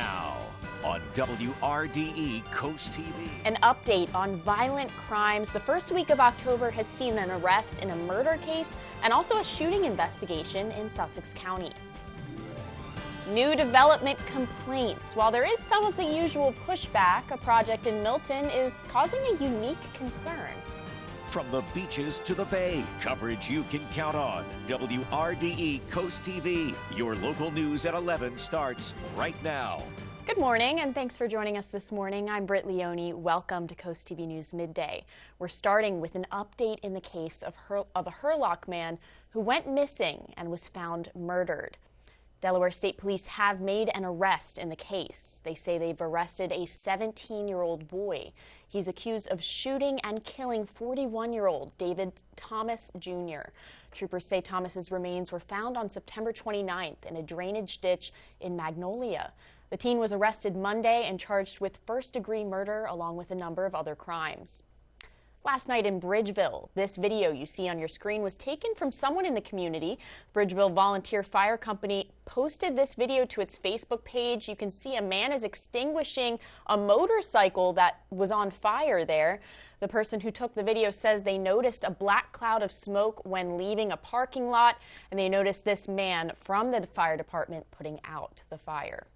now on WRDE Coast TV. An update on violent crimes. The first week of October has seen an arrest in a murder case and also a shooting investigation in Sussex County. New development complaints. While there is some of the usual pushback, a project in Milton is causing a unique concern. From the beaches to the bay, coverage you can count on. WRDE Coast TV. Your local news at 11 starts right now. Good morning, and thanks for joining us this morning. I'm Britt Leone. Welcome to Coast TV News Midday. We're starting with an update in the case of a Hurlock man who went missing and was found murdered. Delaware State Police have made an arrest in the case. They say they've arrested a 17-year-old boy. He's accused of shooting and killing 41-year-old David Thomas Jr. Troopers say Thomas's remains were found on September 29th in a drainage ditch in Magnolia. The teen was arrested Monday and charged with first-degree murder along with a number of other crimes. Last night in Bridgeville, this video you see on your screen was taken from someone in the community. Bridgeville Volunteer Fire Company posted this video to its Facebook page. You can see a man is extinguishing a motorcycle that was on fire there. The person who took the video says they noticed a black cloud of smoke when leaving a parking lot, and they noticed this man from the fire department putting out the fire.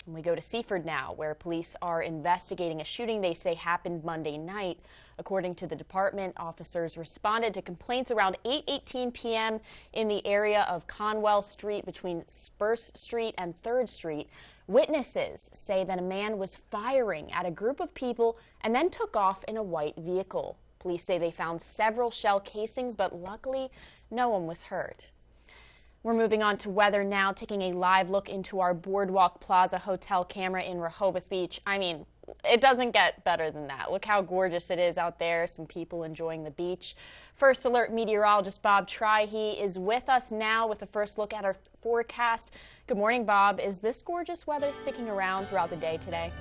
And we go to Seaford now, where police are investigating a shooting they say happened Monday night. According to the department, officers responded to complaints around 8:18 p.m. in the area of Conwell Street between Spurce Street and 3rd Street. Witnesses say that a man was firing at a group of people and then took off in a white vehicle. Police say they found several shell casings, but luckily no one was hurt. We're moving on to weather now, taking a live look into our Boardwalk Plaza hotel camera in Rehoboth Beach. I mean, it doesn't get better than that. Look how gorgeous it is out there. Some people enjoying the beach. First Alert meteorologist Bob Trihey is with us now with a first look at our forecast. Good morning, Bob. Is this gorgeous weather sticking around throughout the day today?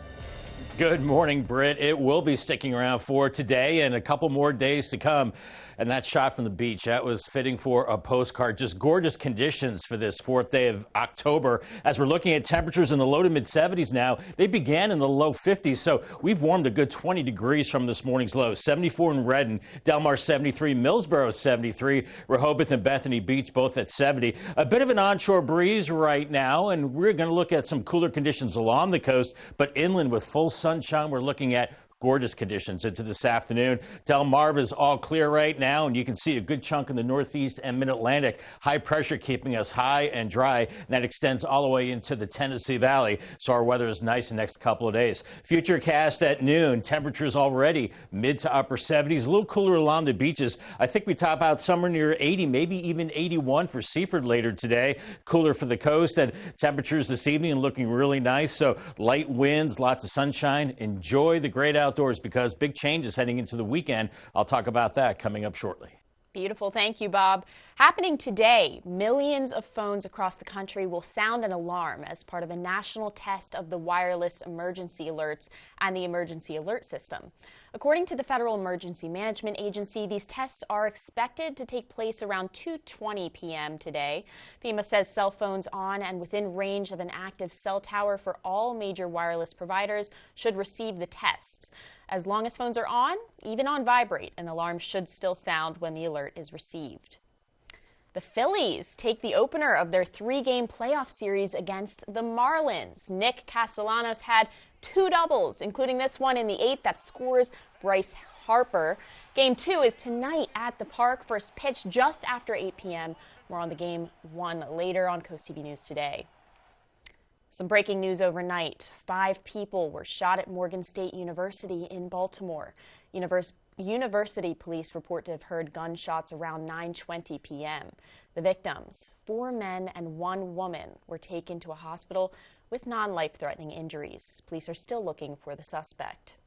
Good morning, Britt. It will be sticking around for today and a couple more days to come. And that shot from the beach, that was fitting for a postcard. Just gorgeous conditions for this fourth day of October. As we're looking at temperatures in the low to mid 70s now, they began in the low 50s. So we've warmed a good 20 degrees from this morning's low. 74 in Redden, Del Mar 73, Millsboro 73, Rehoboth and Bethany Beach both at 70. A bit of an onshore breeze right now, and we're going to look at some cooler conditions along the coast, but inland with full sunshine, we're looking at gorgeous conditions into this afternoon. Delmarva is all clear right now, and you can see a good chunk in the northeast and mid-Atlantic. High pressure keeping us high and dry, and that extends all the way into the Tennessee Valley, so our weather is nice the next couple of days. Futurecast at noon, temperatures already mid to upper 70s, a little cooler along the beaches. I think we top out somewhere near 80, maybe even 81 for Seaford later today. Cooler for the coast, and temperatures this evening looking really nice, so light winds, lots of sunshine. Enjoy the great outdoors because big changes heading into the weekend. I'll talk about that coming up shortly. Beautiful. Thank you, Bob. Happening today, millions of phones across the country will sound an alarm as part of a national test of the wireless emergency alerts and the emergency alert system. According to the Federal Emergency Management Agency, these tests are expected to take place around 2:20 p.m. today. FEMA says cell phones on and within range of an active cell tower for all major wireless providers should receive the tests. As long as phones are on, even on vibrate, an alarm should still sound when the alert is received. The Phillies take the opener of their 3-game playoff series against the Marlins. Nick Castellanos had 2 doubles, including this one in the 8th that scores Bryce Harper. Game 2 is tonight at the park. First pitch just after 8 p.m. More on the game 1 later on Coast TV News Today. Some breaking news overnight. 5 people were shot at Morgan State University in Baltimore. University police report to have heard gunshots around 9:20 p.m. The victims, 4 men and 1 woman, were taken to a hospital with non-life-threatening injuries. Police are still looking for the suspect.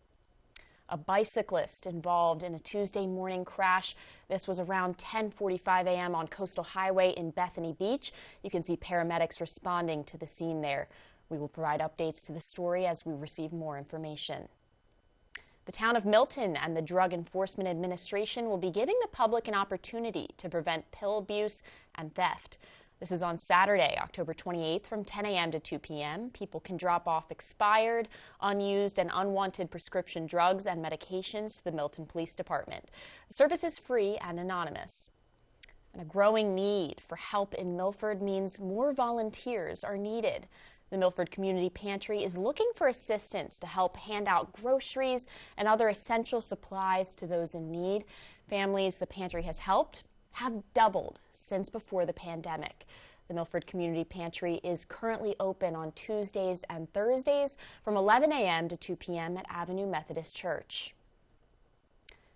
A bicyclist involved in a Tuesday morning crash. This was around 10:45 a.m. on Coastal Highway in Bethany Beach. You can see paramedics responding to the scene there. We will provide updates to the story as we receive more information. The town of Milton and the Drug Enforcement Administration will be giving the public an opportunity to prevent pill abuse and theft. This is on Saturday, October 28th from 10 a.m. to 2 p.m. People can drop off expired, unused, and unwanted prescription drugs and medications to the Milton Police Department. The service is free and anonymous. And a growing need for help in Milford means more volunteers are needed. The Milford Community Pantry is looking for assistance to help hand out groceries and other essential supplies to those in need. Families the pantry has helped have doubled since before the pandemic. The Milford Community Pantry is currently open on Tuesdays and Thursdays from 11 a.m. to 2 p.m. at Avenue Methodist Church.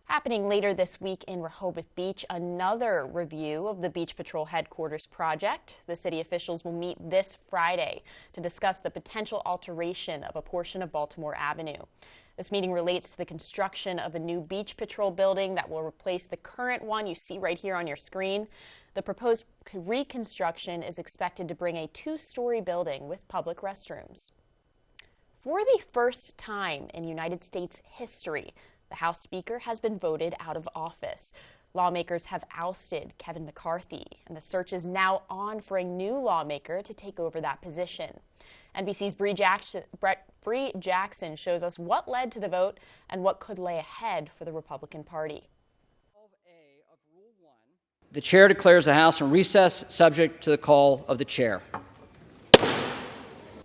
Happening later this week in Rehoboth Beach, another review of the Beach Patrol Headquarters project. The city officials will meet this Friday to discuss the potential alteration of a portion of Baltimore Avenue. This meeting relates to the construction of a new Beach Patrol building that will replace the current one you see right here on your screen. The proposed reconstruction is expected to bring a two-story building with public restrooms. For the first time in United States history, the House Speaker has been voted out of office. Lawmakers have ousted Kevin McCarthy, and the search is now on for a new lawmaker to take over that position. NBC's Bree Jackson shows us what led to the vote and what could lay ahead for the Republican Party. The chair declares the House in recess, subject to the call of the chair.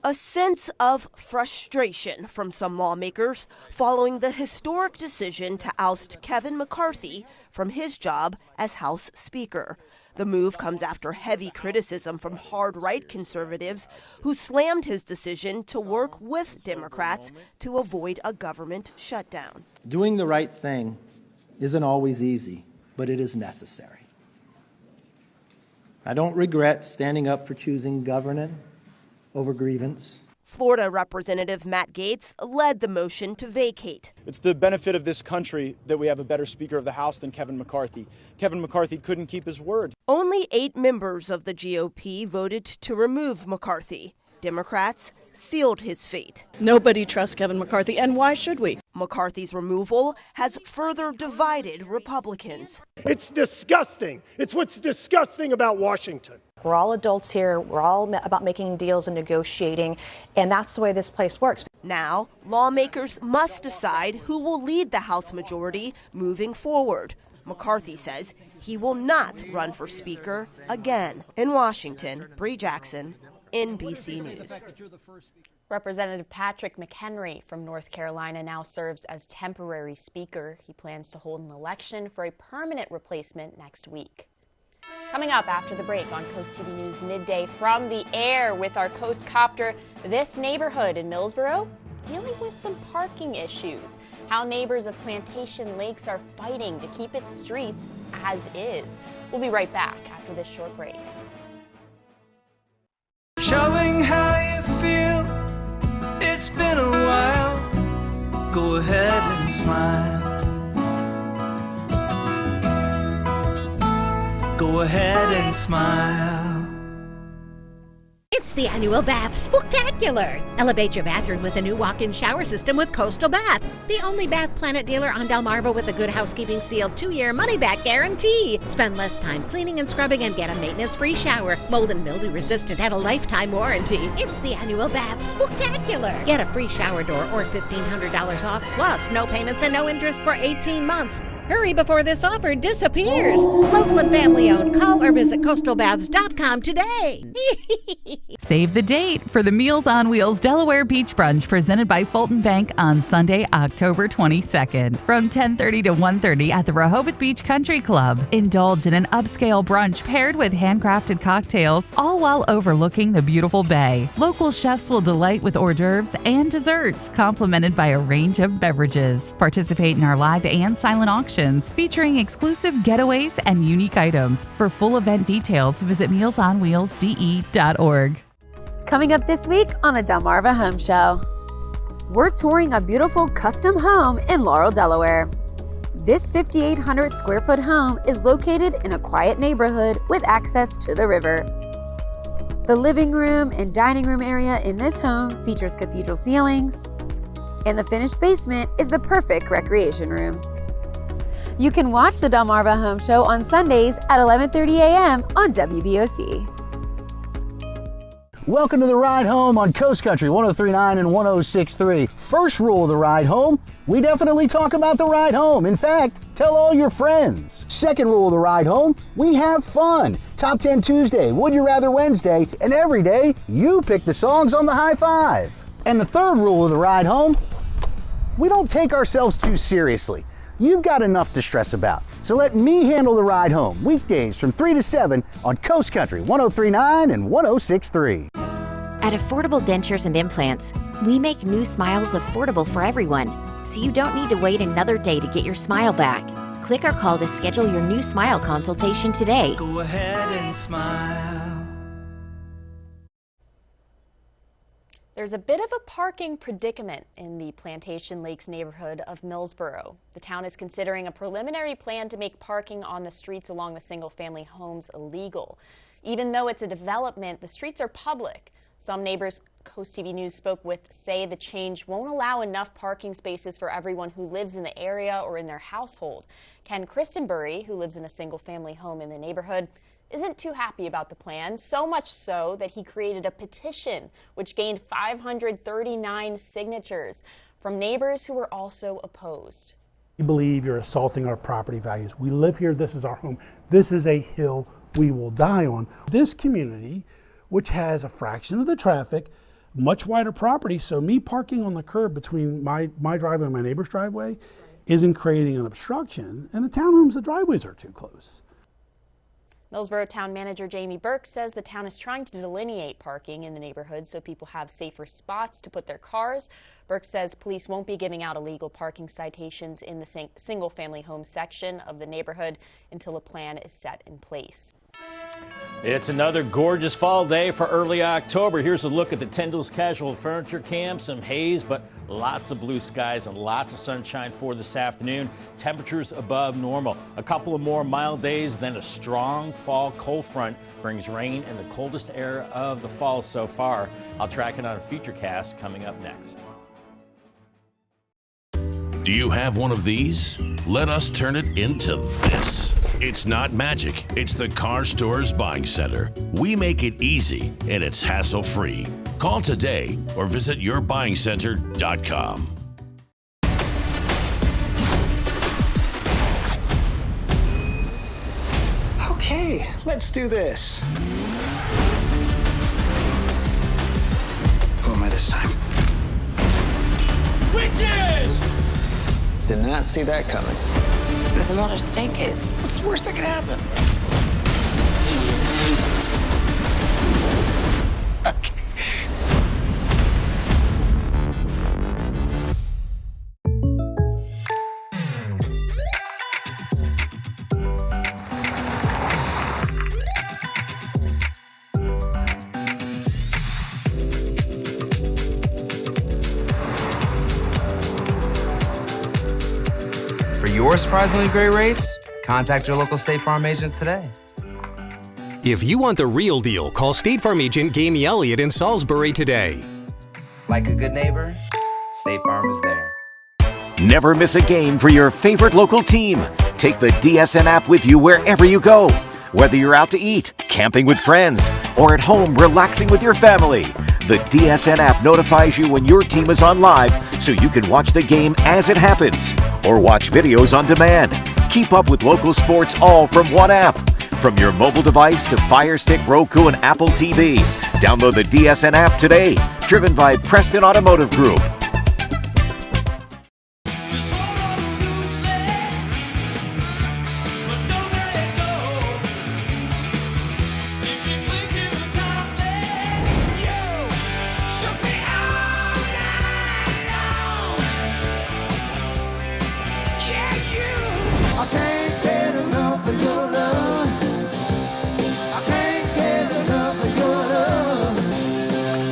A sense of frustration from some lawmakers following the historic decision to oust Kevin McCarthy from his job as House Speaker. The move comes after heavy criticism from hard-right conservatives who slammed his decision to work with Democrats to avoid a government shutdown. Doing the right thing isn't always easy, but it is necessary. I don't regret standing up for choosing governance over grievance. Florida Representative Matt Gaetz led the motion to vacate. It's the benefit of this country that we have a better Speaker of the House than Kevin McCarthy. Kevin McCarthy couldn't keep his word. Only 8 members of the GOP voted to remove McCarthy. Democrats sealed his fate. Nobody trusts Kevin McCarthy, and why should we? McCarthy's removal has further divided Republicans. It's disgusting. It's what's disgusting about Washington. We're all adults here. We're all about making deals and negotiating, and that's the way this place works. Now, lawmakers must decide who will lead the House majority moving forward. McCarthy says he will not run for Speaker again. In Washington, Bree Jackson, NBC News. Representative Patrick McHenry from North Carolina now serves as temporary Speaker. He plans to hold an election for a permanent replacement next week. Coming up after the break on Coast TV News Midday from the air with our Coast Copter, this neighborhood in Millsboro dealing with some parking issues. How neighbors of Plantation Lakes are fighting to keep its streets as is. We'll be right back after this short break. Showing how you feel, it's been a while. Go ahead and smile. Go ahead and smile. It's the annual Bath Spooktacular. Elevate your bathroom with a new walk-in shower system with Coastal Bath. The only Bath Planet dealer on Delmarva with a Good Housekeeping sealed 2-year money-back guarantee. Spend less time cleaning and scrubbing and get a maintenance-free shower. Mold and mildew resistant and a lifetime warranty. It's the annual Bath Spooktacular. Get a free shower door or $1,500 off, plus no payments and no interest for 18 months. Hurry before this offer disappears. Local and family owned. Call or visit coastalbaths.com today. Save the date for the Meals on Wheels Delaware Beach Brunch presented by Fulton Bank on Sunday, October 22nd from 10:30 to 1:30 at the Rehoboth Beach Country Club. Indulge in an upscale brunch paired with handcrafted cocktails, all while overlooking the beautiful bay. Local chefs will delight with hors d'oeuvres and desserts, complemented by a range of beverages. Participate in our live and silent auctions featuring exclusive getaways and unique items. For full event details, visit mealsonwheelsde.org. Coming up this week on the Delmarva Home Show, we're touring a beautiful custom home in Laurel, Delaware. This 5,800 square foot home is located in a quiet neighborhood with access to the river. The living room and dining room area in this home features cathedral ceilings, and the finished basement is the perfect recreation room. You can watch the Delmarva Home Show on Sundays at 11:30 a.m. on WBOC. Welcome to the ride home on Coast Country 103.9 and 106.3. First rule of the ride home, we definitely talk about the ride home. In fact, tell all your friends. Second rule of the ride home, we have fun. Top 10 Tuesday, Would You Rather Wednesday, and every day you pick the songs on the high five. And the third rule of the ride home, we don't take ourselves too seriously. You've got enough to stress about. So let me handle the ride home, weekdays from 3 to 7 on Coast Country 103.9 and 106.3. At Affordable Dentures and Implants, we make new smiles affordable for everyone, so you don't need to wait another day to get your smile back. Click or call to schedule your new smile consultation today. Go ahead and smile. There's a bit of a parking predicament in the Plantation Lakes neighborhood of Millsboro. The town is considering a preliminary plan to make parking on the streets along the single-family homes illegal. Even though it's a development, the streets are public. Some neighbors Coast TV News spoke with say the change won't allow enough parking spaces for everyone who lives in the area or in their household. Ken Christenbury, who lives in a single-family home in the neighborhood, isn't too happy about the plan, so much so that he created a petition which gained 539 signatures from neighbors who were also opposed. We believe you're assaulting our property values. We live here, this is our home. This is a hill we will die on. This community, which has a fraction of the traffic, much wider property, so me parking on the curb between my driveway and my neighbor's driveway isn't creating an obstruction, and the townhomes, the driveways are too close. Millsboro Town Manager Jamie Burke says the town is trying to delineate parking in the neighborhood so people have safer spots to put their cars. Burke says police won't be giving out illegal parking citations in the single-family home section of the neighborhood until a plan is set in place. It's another gorgeous fall day for early October. Here's a look at the Tyndall's Casual Furniture Camp. Some haze, but lots of blue skies and lots of sunshine for this afternoon. Temperatures above normal. A couple of more mild days, then a strong fall cold front brings rain and the coldest air of the fall so far. I'll track it on a Futurecast coming up next. Do you have one of these? Let us turn it into this. It's not magic. It's the Car Store's Buying Center. We make it easy and it's hassle-free. Call today or visit yourbuyingcenter.com. Okay, let's do this. Who am I this time? Witches! Did not see that coming. There's a lot at stake here. What's the worst that could happen? Okay. For your surprisingly great rates, contact your local State Farm agent today. If you want the real deal, call State Farm agent Gamey Elliott in Salisbury today. Like a good neighbor, State Farm is there. Never miss a game for your favorite local team. Take the DSN app with you wherever you go. Whether you're out to eat, camping with friends, or at home relaxing with your family, the DSN app notifies you when your team is on live so you can watch the game as it happens or watch videos on demand. Keep up with local sports all from one app. From your mobile device to Fire Stick, Roku, and Apple TV. Download the DSN app today. Driven by Preston Automotive Group.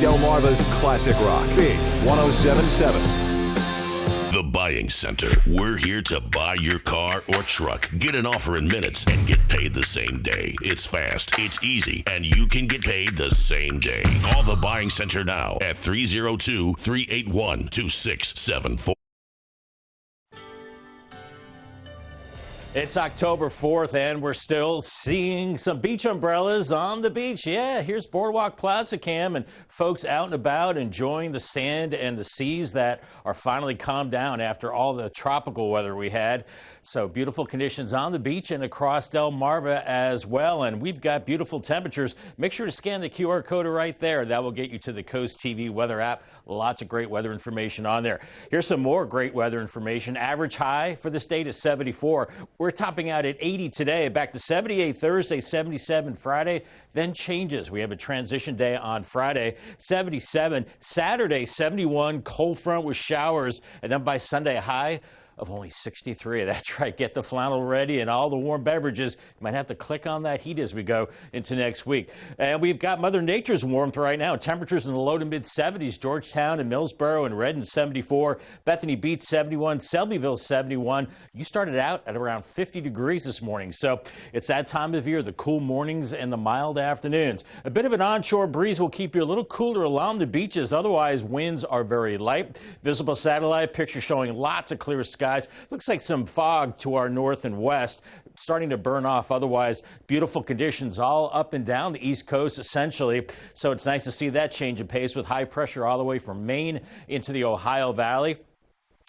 Delmarva's Classic Rock. Big 107.7. The Buying Center. We're here to buy your car or truck. Get an offer in minutes and get paid the same day. It's fast, it's easy, and you can get paid the same day. Call the Buying Center now at 302-381-2674. It's October 4th, and we're still seeing some beach umbrellas on the beach. Yeah, here's Boardwalk Plaza Cam, and folks out and about enjoying the sand and the seas that are finally calmed down after all the tropical weather we had. So beautiful conditions on the beach and across Delmarva as well. And we've got beautiful temperatures. Make sure to scan the QR code right there. That will get you to the Coast TV weather app. Lots of great weather information on there. Here's some more great weather information. Average high for this date is 74. We're topping out at 80 today, back to 78 Thursday, 77 Friday, then changes. We have a transition day on Friday, 77. Saturday, 71, cold front with showers, and then by Sunday, a high of only 63. That's right. Get the flannel ready and all the warm beverages. You might have to click on that heat as we go into next week. And we've got Mother Nature's warmth right now. Temperatures in the low to mid 70s. Georgetown and Millsboro and Redden 74. Bethany Beach 71. Selbyville 71. You started out at around 50 degrees this morning. So it's that time of year, the cool mornings and the mild afternoons. A bit of an onshore breeze will keep you a little cooler along the beaches. Otherwise, winds are very light. Visible satellite picture showing lots of clear skies. Looks like some fog to our north and west, starting to burn off. Otherwise, beautiful conditions all up and down the East Coast, essentially. So it's nice to see that change in pace with high pressure all the way from Maine into the Ohio Valley,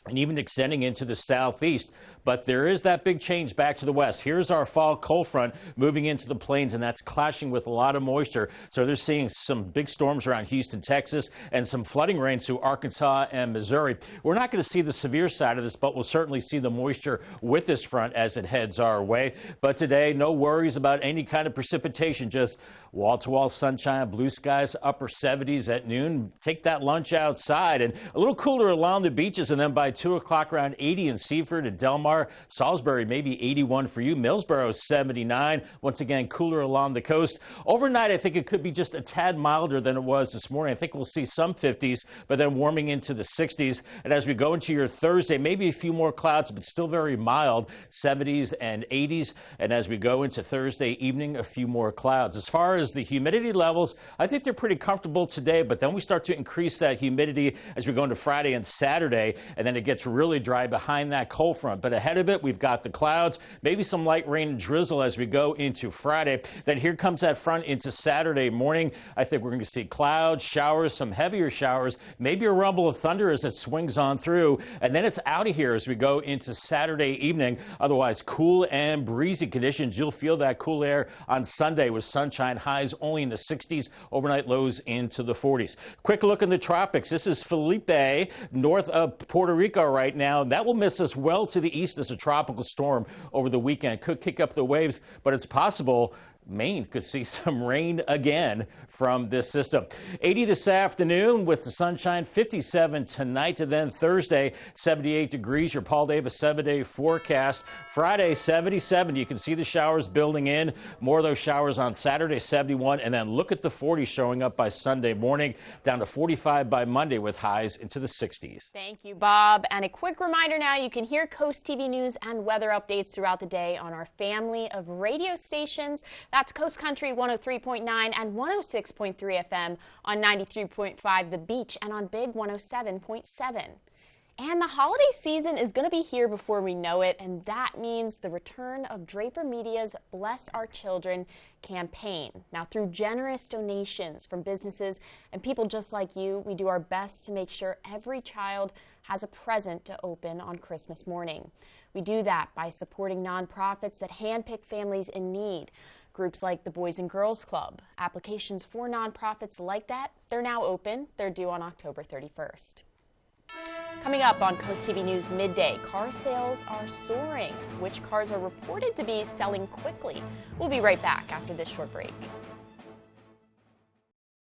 and even extending into the southeast. But there is that big change back to the west. Here's our fall cold front moving into the plains, and that's clashing with a lot of moisture. So they're seeing some big storms around Houston, Texas, and some flooding rains through Arkansas and Missouri. We're not going to see the severe side of this, but we'll certainly see the moisture with this front as it heads our way. But today, no worries about any kind of precipitation, just wall-to-wall sunshine, blue skies, upper 70s at noon. Take that lunch outside, and a little cooler along the beaches, and then by 2 o'clock around 80 in Seaford and Delmar. Salisbury, maybe 81 for you. Millsboro, 79. Once again, cooler along the coast. Overnight, I think it could be just a tad milder than it was this morning. I think we'll see some 50s, but then warming into the 60s. And as we go into your Thursday, maybe a few more clouds, but still very mild, 70s and 80s. And as we go into Thursday evening, a few more clouds. As far as the humidity levels, I think they're pretty comfortable today, but then we start to increase that humidity as we go into Friday and Saturday, and then it gets really dry behind that cold front. But ahead of it, we've got the clouds, maybe some light rain and drizzle as we go into Friday. Then here comes that front into Saturday morning. I think we're going to see clouds, showers, some heavier showers, maybe a rumble of thunder as it swings on through. And then it's out of here as we go into Saturday evening. Otherwise, cool and breezy conditions. You'll feel that cool air on Sunday with sunshine, highs only in the 60s, overnight lows into the 40s. Quick look in the tropics. This is Felipe, north of Puerto Rico right now. That will miss us well to the east as a tropical storm over the weekend. Could kick up the waves, but it's possible Maine could see some rain again from this system. 80 this afternoon with the sunshine, 57 tonight, and then Thursday, 78 degrees. Your Paul Davis 7-day forecast. Friday, 77. You can see the showers building in. More of those showers on Saturday, 71. And then look at the 40s showing up by Sunday morning, down to 45 by Monday with highs into the 60s. Thank you, Bob. And a quick reminder now, you can hear Coast TV news and weather updates throughout the day on our family of radio stations. That's Coast Country 103.9 and 106.3 FM on 93.5 The Beach and on Big 107.7. And the holiday season is going to be here before we know it, and that means the return of Draper Media's Bless Our Children campaign. Now, through generous donations from businesses and people just like you, we do our best to make sure every child has a present to open on Christmas morning. We do that by supporting nonprofits that handpick families in need. Groups like the Boys and Girls Club. Applications for nonprofits like that, they're now open. They're due on October 31st. Coming up on Coast TV News Midday, car sales are soaring. Which cars are reported to be selling quickly? We'll be right back after this short break.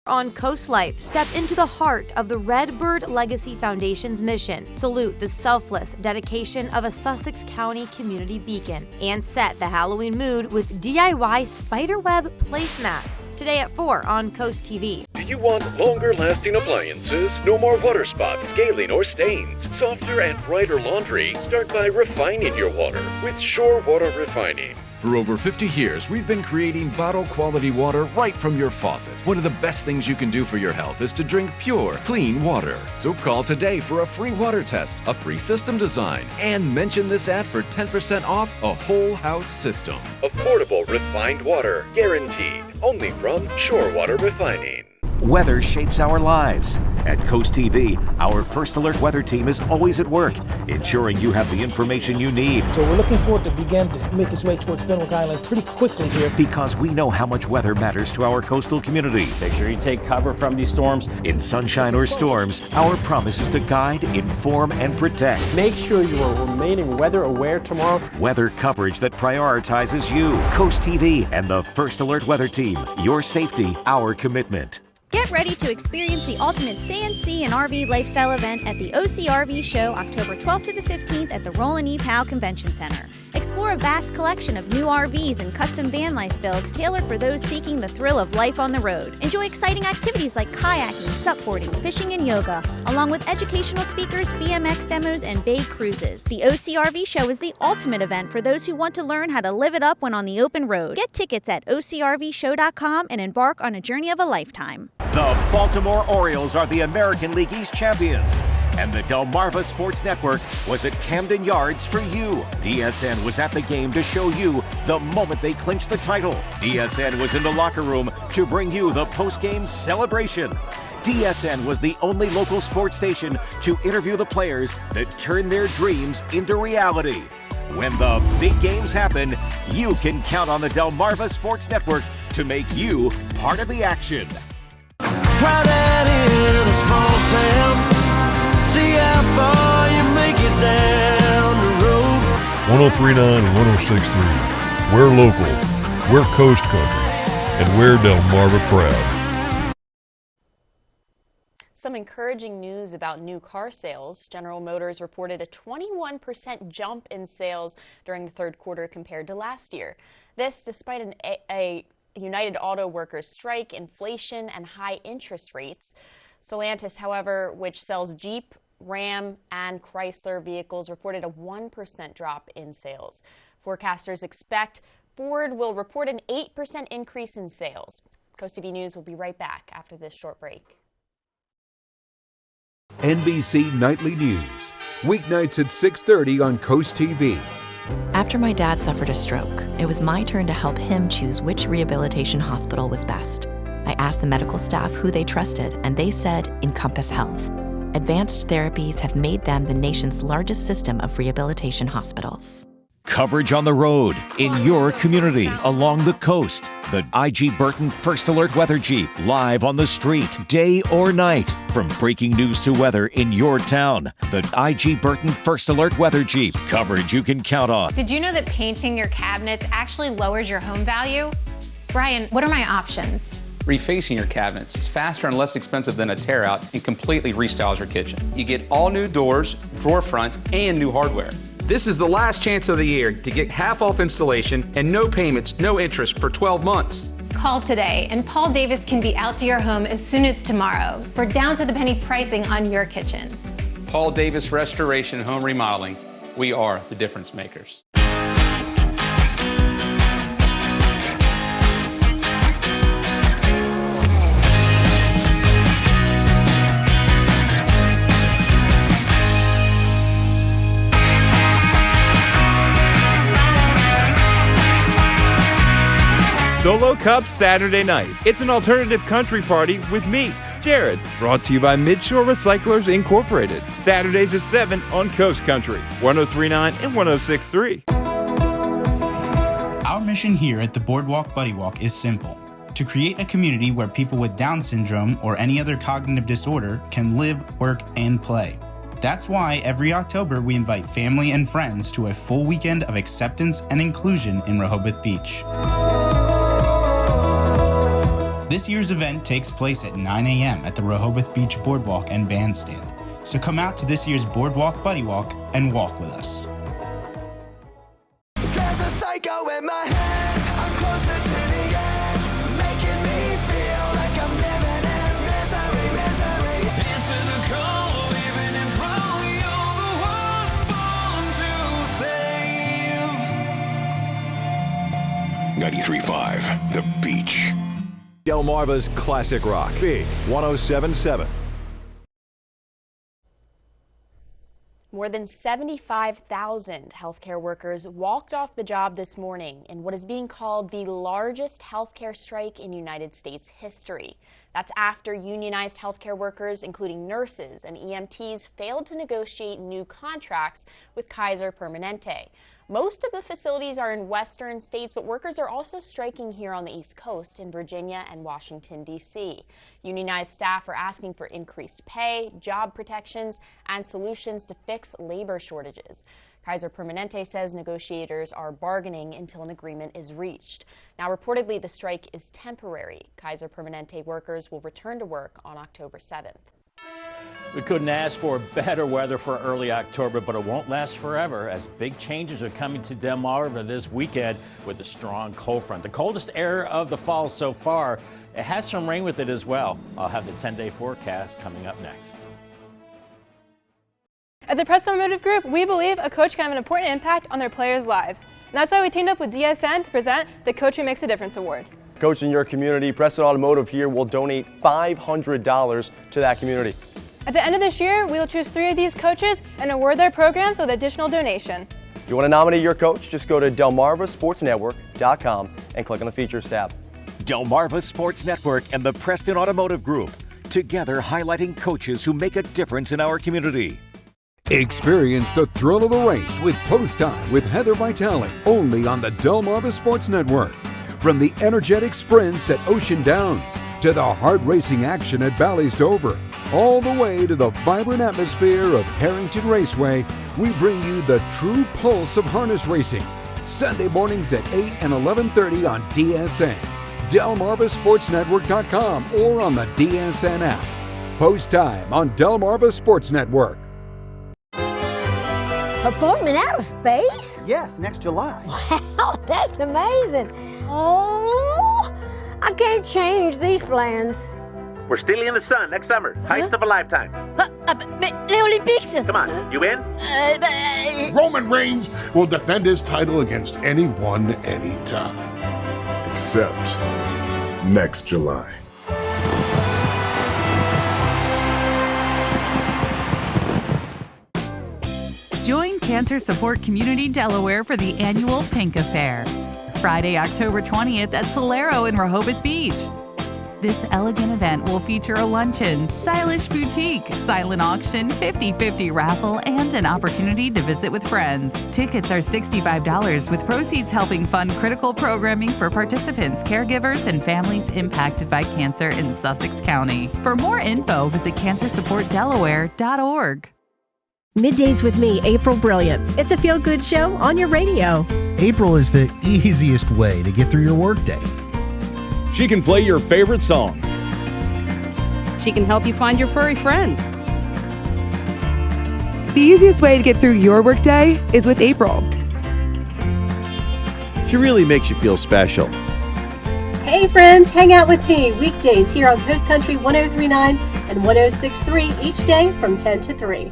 On Coast Life, step into the heart of the Redbird Legacy Foundation's mission. Salute the selfless dedication of a Sussex County community beacon and set the Halloween mood with DIY spiderweb placemats. Today at 4 on Coast TV. Do you want longer-lasting appliances? No more water spots, scaling, or stains. Softer and brighter laundry? Start by refining your water with Shore Water Refining. For over 50 years, we've been creating bottle-quality water right from your faucet. One of the best things you can do for your health is to drink pure, clean water. So call today for a free water test, a free system design, and mention this ad for 10% off a whole house system. Affordable refined water, guaranteed. Only from Shore Water Refining. Weather shapes our lives. At Coast TV, our First Alert weather team is always at work, ensuring you have the information you need. So we're looking for it to begin to make its way towards Fenwick Island pretty quickly here. Because we know how much weather matters to our coastal community. Make sure you take cover from these storms. In sunshine or storms, our promise is to guide, inform, and protect. Make sure you are remaining weather aware tomorrow. Weather coverage that prioritizes you. Coast TV and the First Alert weather team. Your safety, our commitment. Get ready to experience the ultimate sand, sea, and RV lifestyle event at the OCRV Show October 12th to the 15th at the Roland E. Powell Convention Center. Explore a vast collection of new RVs and custom van life builds tailored for those seeking the thrill of life on the road. Enjoy exciting activities like kayaking, supboarding, fishing, and yoga, along with educational speakers, BMX demos, and bay cruises. The OCRV Show is the ultimate event for those who want to learn how to live it up when on the open road. Get tickets at OCRVshow.com and embark on a journey of a lifetime. The Baltimore Orioles are the American League East champions, and the Delmarva Sports Network was at Camden Yards for you. DSN was at the game to show you the moment they clinched the title. DSN was in the locker room to bring you the post-game celebration. DSN was the only local sports station to interview the players that turned their dreams into reality. When the big games happen, you can count on the Delmarva Sports Network to make you part of the action. Try that in a small town. See how far you make it down the road. 103.9 and 106.3. We're local, we're Coast Country, and we're Delmarva proud. Some encouraging news about new car sales. General Motors reported a 21% jump in sales during the third quarter compared to last year. This despite a United Auto Workers strike, inflation, and high interest rates. Stellantis, however, which sells Jeep, Ram, and Chrysler vehicles, reported a 1% drop in sales. Forecasters expect Ford will report an 8% increase in sales. Coast TV News will be right back after this short break. NBC Nightly News, weeknights at 6:30 on Coast TV. After my dad suffered a stroke, it was my turn to help him choose which rehabilitation hospital was best. I asked the medical staff who they trusted, and they said Encompass Health. Advanced therapies have made them the nation's largest system of rehabilitation hospitals. Coverage on the road, in your community, along the coast. The IG Burton First Alert Weather Jeep, live on the street, day or night. From breaking news to weather in your town. The IG Burton First Alert Weather Jeep, coverage you can count on. Did you know that painting your cabinets actually lowers your home value? Brian, what are my options? Refacing your cabinets. It's faster and less expensive than a tear out and completely restyles your kitchen. You get all new doors, drawer fronts, and new hardware. This is the last chance of the year to get half off installation and no payments, no interest for 12 months. Call today and Paul Davis can be out to your home as soon as tomorrow for down to the penny pricing on your kitchen. Paul Davis Restoration and Home Remodeling. We are the difference makers. Solo Cup Saturday night. It's an alternative country party with me, Jared. Brought to you by Midshore Recyclers Incorporated. Saturdays at 7 on Coast Country, 103.9 and 106.3. Our mission here at the Boardwalk Buddy Walk is simple: to create a community where people with Down syndrome or any other cognitive disorder can live, work, and play. That's why every October we invite family and friends to a full weekend of acceptance and inclusion in Rehoboth Beach. This year's event takes place at 9 a.m. at the Rehoboth Beach Boardwalk and Bandstand. So come out to this year's Boardwalk Buddy Walk and walk with us. There's a psycho in my head. I'm closer to the edge, making me feel like I'm living in misery. Answer the call, even in front, you're the one born to save. 93.5 The Beach. Delmarva's Classic Rock. Big 107.7. More than 75,000 healthcare workers walked off the job this morning in what is being called the largest healthcare strike in United States history. That's after unionized healthcare workers, including nurses and EMTs, failed to negotiate new contracts with Kaiser Permanente. Most of the facilities are in western states, but workers are also striking here on the East Coast in Virginia and Washington, D.C. Unionized staff are asking for increased pay, job protections, and solutions to fix labor shortages. Kaiser Permanente says negotiators are bargaining until an agreement is reached. Now, reportedly, the strike is temporary. Kaiser Permanente workers will return to work on October 7th. We couldn't ask for better weather for early October, but it won't last forever as big changes are coming to Delmarva this weekend with a strong cold front. The coldest air of the fall so far. It has some rain with it as well. I'll have the 10-day forecast coming up next. At the Preston Automotive Group, we believe a coach can have an important impact on their players' lives. And that's why we teamed up with DSN to present the Coach Who Makes a Difference Award. Coach in your community, Preston Automotive here will donate $500 to that community. At the end of this year, we will choose 3 of these coaches and award their programs with additional donation. If you want to nominate your coach, just go to delmarvasportsnetwork.com and click on the Features tab. Delmarva Sports Network and the Preston Automotive Group, together highlighting coaches who make a difference in our community. Experience the thrill of the race with Post Time with Heather Vitale, only on the Delmarva Sports Network. From the energetic sprints at Ocean Downs to the hard racing action at Bally's Dover, all the way to the vibrant atmosphere of Harrington Raceway, we bring you the true pulse of harness racing. Sunday mornings at 8 and 11:30 on DSN, DelmarvaSportsNetwork.com, or on the DSN app. Post Time on Delmarva Sports Network. Performing out of space? Yes, next July. Wow, that's amazing. Oh, I can't change these plans. We're stealing in the sun next summer. Heist of a lifetime. The Olympics. Come on, you in? Roman Reigns will defend his title against anyone, anytime. Except next July. Join Cancer Support Community Delaware for the annual Pink Affair. Friday, October 20th at Solero in Rehoboth Beach. This elegant event will feature a luncheon, stylish boutique, silent auction, 50/50 raffle, and an opportunity to visit with friends. Tickets are $65 with proceeds helping fund critical programming for participants, caregivers, and families impacted by cancer in Sussex County. For more info, visit cancersupportdelaware.org. Middays with me, April Brilliant. It's a feel-good show on your radio. April is the easiest way to get through your workday. She can play your favorite song. She can help you find your furry friend. The easiest way to get through your workday is with April. She really makes you feel special. Hey friends, hang out with me weekdays here on Coast Country 103.9 and 106.3 each day from 10 to 3.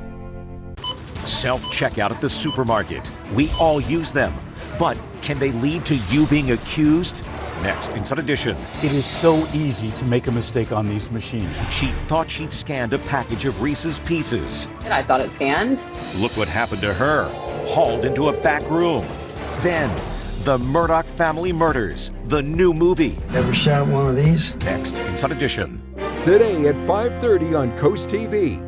Self-checkout at the supermarket. We all use them. But can they lead to you being accused? Next, Inside Edition. It is so easy to make a mistake on these machines. She thought she'd scanned a package of Reese's Pieces. And I thought it scanned. Look what happened to her. Hauled into a back room. Then, the Murdoch Family Murders, the new movie. Ever shot one of these? Next, Inside Edition. Today at 5:30 on CoastTV.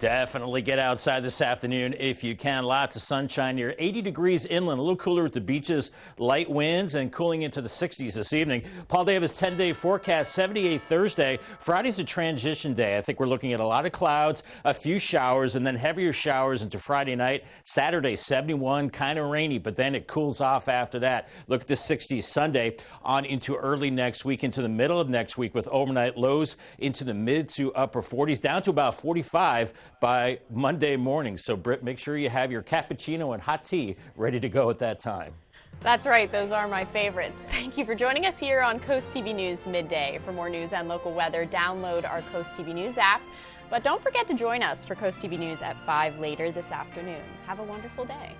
Definitely get outside this afternoon if you can. Lots of sunshine here. 80 degrees inland, a little cooler at the beaches, light winds, and cooling into the 60s this evening. Paul Davis 10-day forecast, 78 Thursday. Friday's a transition day. I think we're looking at a lot of clouds, a few showers, and then heavier showers into Friday night. Saturday, 71, kind of rainy, but then it cools off after that. Look at the 60s Sunday on into early next week, into the middle of next week, with overnight lows into the mid to upper 40s, down to about 45 by Monday morning. So, Britt, make sure you have your cappuccino and hot tea ready to go at that time. That's right. Those are my favorites. Thank you for joining us here on Coast TV News Midday. For more news and local weather, download our Coast TV News app. But don't forget to join us for Coast TV News at 5 later this afternoon. Have a wonderful day.